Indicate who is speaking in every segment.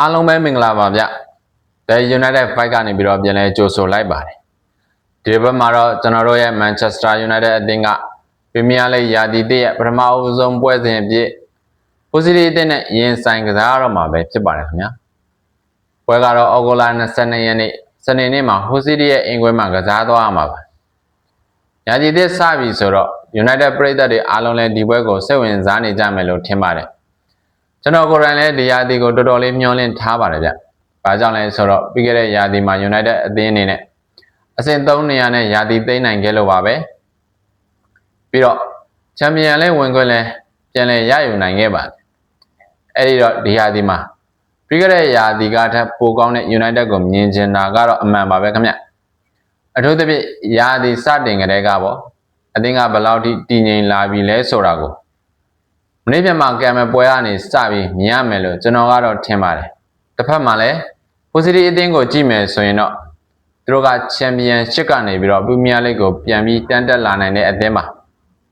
Speaker 1: အားလုံးပဲမင်္ဂလာပါဗျ။ The United Fight ကနေပြီးတော့ပြန်လဲကြိုဆိုလိုက်ပါတယ်။ဒီဘက်မှာတော့ကျွန်တော်တို့ရဲ့ Manchester United အသင်းက Premier League ရာသီတစ်ရဲ့ပထမအဦးဆုံးပွဲစဉ်အဖြစ် Hull City အသင်းနဲ့ရင်ဆိုင်ကစားရတော့မှာပဲဖြစ်ပါတယ်ခင်ဗျာ။ပွဲကတော့ဩဂုတ်လ22ရက်နေ့စနေနေ့မှာ Hull City ရဲ့အင်ကွင်းမှာကစားသွားရမှာပါ။ရာသီတစ်စပြီဆိုတော့ United ပရိသတ်တွေအားလုံးလည်းဒီပွဲကိုစိတ်ဝင်စားနေကြမယ်လို့ထင်ပါတယ်။ကျွန်တော်ကိုယ်တိုင်လည်းဒီရာသီကိုတော်တော်လေးမျှော်လင့်ထားပါတယ်ဗျ။ဘာကြောင့်လဲဆိုတော့ပြီးခဲ့တဲ့ရာသီမှာ United အသင်းအနေနဲ့အဆင့်3နေရာနဲ့ရာသီသိမ်းနိုင်ခဲ့လို့ပါပဲ။ပြီးတော့ချန်ပီယံလိဝင်ခွင့်လည်းပြန်လည်ရယူနိုင်ခဲ့ပါတယ်။အဲဒီတော့ဒီရာသီမှာပြီးခဲ့တဲ့ရာသီကထပ်ပိုကောင်းတဲ့ United ကိုမြင်ချင်တာကတော့အမှန်ပါပဲခင်ဗျ။အထူးသဖြင့်ရာသီစတင်ကတည်းကပေါ့အသင်းကဘယ်လောက်ထိတည်ငြိမ်လာပြီလဲဆိုတာကိုမနေ့ပြန်မှာကံမဲ့ပွဲကနေစပြီးမြင်ရမယ်လို့ကျွန်တော်ကတော့ထင်ပါတယ်။တစ်ဖက်မှာလည်း Hull City အသင်းကိုကြည့်မယ်ဆိုရင်တော့သူတို့ကချန်ပီယံရှစ်ကနေပြီးတော့ပရီးမီးယားလိဂ်ကိုပြန်ပြီးတန်းတက်လာနိုင်တဲ့အသင်းပါ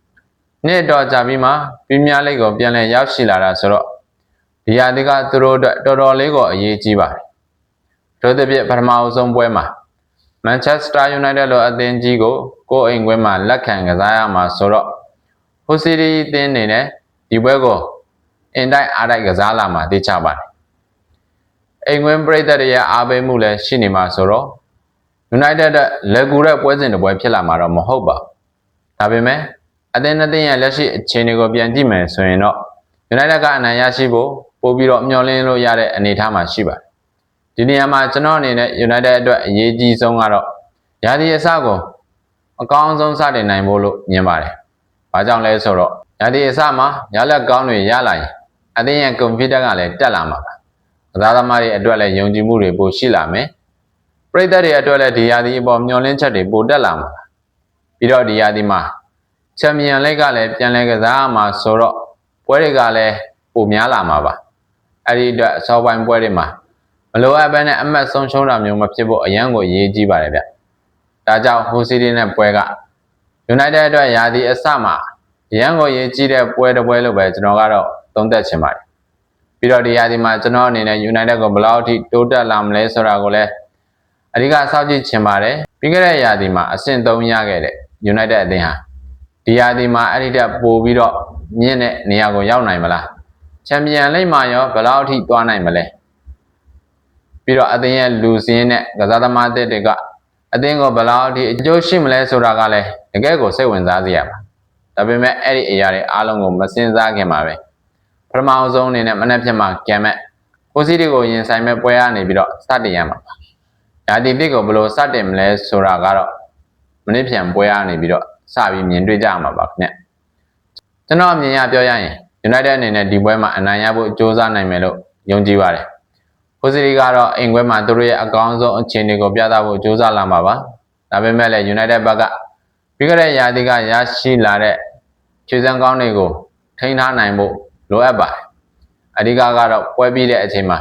Speaker 1: ။နေ့တော့ကြာပြီးမှပရီးမီးယားလိဂ်ကိုပြန်လည်ရောက်ရှိလာတာဆိုတော့ဒီရာသီကသူတို့အတွက်တော်တော်လေးကိုအရေးကြီးပါတယ်။ထို့သဖြင့်ပထမအဆုံးပွဲမှာ Manchester United လိုအသင်းကြီးကိုကိုယ်အိမ်ကွင်းမှာလက်ခံကစားရမှာဆိုတော့ Hull City အသင်းအနေနဲ့ဒီပွဲကိုအင်တိုက်အားတိုက်ကစားလာမှာသိချပါတယ်။အိမ်ကွင်းပရိသတ်ရဲ့အားပေးမှုလည်းရှိနေမှာဆိုတော့ United လက်ကူတဲ့ပွဲစဉ်တစ်ပွဲဖြစ်လာမှာတော့မဟုတ်ပါဘူး။ဒါပေမဲ့အသင်းနှစ်သင်းရဲ့လက်ရှိအခြေအနေကိုပြန်ကြည့်မယ်ဆိုရင်တော့ United ကအနိုင်ရရှိဖို့ပိုပြီးတော့မျှော်လင့်လို့ရတဲ့အနေအထားမှာရှိပါတယ်။ဒီနေရာမှာကျွန်တော်အနေနဲ့ United အတွက်အရေးကြီးဆုံးကတော့ရာသီအစကိုအကောင်းဆုံးစတင်နိုင်ဖို့လို့မြင်ပါတယ်။ဘာကြောင့်လဲဆိုတော့ရာသီအစမှာရလက်ကောင်းတွေရလာရင်အသင်းရဲ့ confidence ကလည်းတက်လာမှာပါ။ကစားသမားတွေအတွက်လည်းယုံကြည်မှုတွေပိုရှိလာမယ်။ပရိသတ်တွေအတွက်လည်းဒီရာသီအပေါ်မျှော်လင့်ချက်တွေပိုတက်လာမှာပါ။ပြီးတော့ဒီရာသီမှာချန်ပီယံလိဂ်ကလည်းပြန်လည်ကစားရမှာဆိုတော့ပွဲတွေကလည်းပိုများလာမှာပါ။အဲဒီအတွက်အစောပိုင်းပွဲတွေမှာမလိုအပ်ဘဲနဲ့အမှတ်ဆုံးရှုံးတာမျိုးမဖြစ်ဖို့အရန်ကိုအရေးကြီးပါတယ်ဗျ။ဒါကြောင့် Hull City နဲ့ပွဲက United အတွက်ရာသီအစမှာရန်ကိုရေးကြည့်တဲ့ပွဲတစ်ပွဲလို့ပဲကျွန်တော်ကတော့သုံးသပ်ချင်ပါတယ်။ပြီးတော့ဒီရာသီမှာကျွန်တော်အနေနဲ့ United ကိုဘယ်လောက်ထိတိုးတက်လာမလဲဆိုတာကိုလည်းအဓိကစောင့်ကြည့်ချင်ပါတယ်။ပြီးခဲ့တဲ့ရာသီမှာအဆင့်3ရခဲ့တဲ့ United အသင်းဟာဒီရာသီမှာအဲ့ဒီတက်ပို့ပြီးတော့မြင့်တဲ့နေရာကိုရောက်နိုင်မလား။ချန်ပီယံလိဂ်မှာရောဘယ်လောက်ထိသွားနိုင်မလဲ။ပြီးတော့အသင်းရဲ့လူစင်းနဲ့ကစားသမားတွေကအသင်းကိုဘယ်လောက်ထိအကျိုးရှိမလဲဆိုတာကလည်းတကယ်ကိုစိတ်ဝင်စားစရာပါ။ဒါပေမဲ့အဲ့ဒီအရာတွေအားလုံးကိုမစင်စားခင်ပါပဲပထမအဆုံးအနေနဲ့မနေ့ဖြစ်မှာကံမဲ့ Hull City ကိုရင်ဆိုင်မဲ့ပွဲရနေပြီးတော့စတင်ရမှာပါ။ရာသီတစ်ကိုဘယ်လိုစတင်မလဲဆိုတာကတော့မနေ့ပြန်ပွဲရနေပြီးတော့စပြီးမြင်တွေ့ကြမှာပါခင်ဗျ။ကျွန်တော်အမြင်ရပြောရရင် United အနေနဲ့ဒီပွဲမှာအနိုင်ရဖို့ကြိုးစားနိုင်မယ်လို့ယုံကြည်ပါတယ်။ Hull City ကတော့အင်ကွဲမှာသူတို့ရဲ့အကောင်းဆုံးအခြေအနေကိုပြသဖို့ကြိုးစားလာမှာပါ။ဒါပေမဲ့လည်း United ဘက်ကပြီးခဲ့တဲ့ရာသီကရရှိလာတဲ့ခြေစမ်းကောင်းတွေကိုထိန်းထားနိုင်ဖို့လိုအပ်ပါတယ်။အဓိကကတော့ပွဲပြီးတဲ့အချိန်မှာ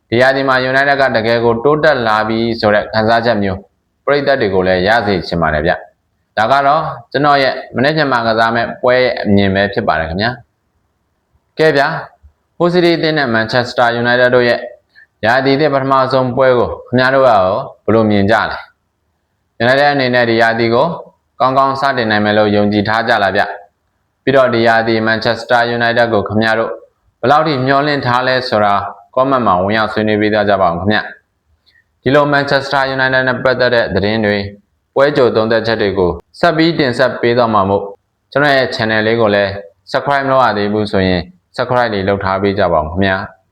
Speaker 1: ဒီရာသီမှာ United ကတကယ်ကိုတိုးတက်လာပြီးဆိုတဲ့ခံစားချက်မျိုးပရိသတ်တွေကိုလည်းရစေချင်ပါတယ်ဗျ။ဒါကတော့ကျွန်တော်ရဲ့မနေ့ကမှကစားမဲ့ပွဲရဲ့အမြင်ပဲဖြစ်ပါတယ်ခင်ဗျာ။ကဲဗျာ Hull City အသင်းနဲ့ Manchester United တို့ရဲ့ရာသီတဲ့ပထမဆုံးပွဲကိုခင်ဗျားတို့ရောဘယ်လိုမြင်ကြလဲ။ United အနေနဲ့ဒီရာသီကိုကောင်းကောင်းစတင်နိုင်မယ်လို့ယုံကြည်ထားကြလားဗျ။ပြီးတော့ဒီရာသီ Manchester United ကိုခင်ဗျားတို့ဘယ်လောက်ထိမျှော်လင့်ထားလဲဆိုတာ comment မှာဝင်ရောက်ဆွေးနွေးပေးကြပါဦးခင်ဗျ။ဒီလို Manchester United နဲ့ပတ်သက်တဲ့သတင်းတွေပွဲကြိုသုံးသက်ချက်တွေကိုဆက်ပြီးတင်ဆက်ပေးတော့မှာမို့ကျွန်တော်ရဲ့ channel လေးကိုလည်း subscribe လုပ်ရသေးဘူးဆိုရင် subscribe လေးလုပ်ထားပေးကြပါဦးခင်ဗျာ။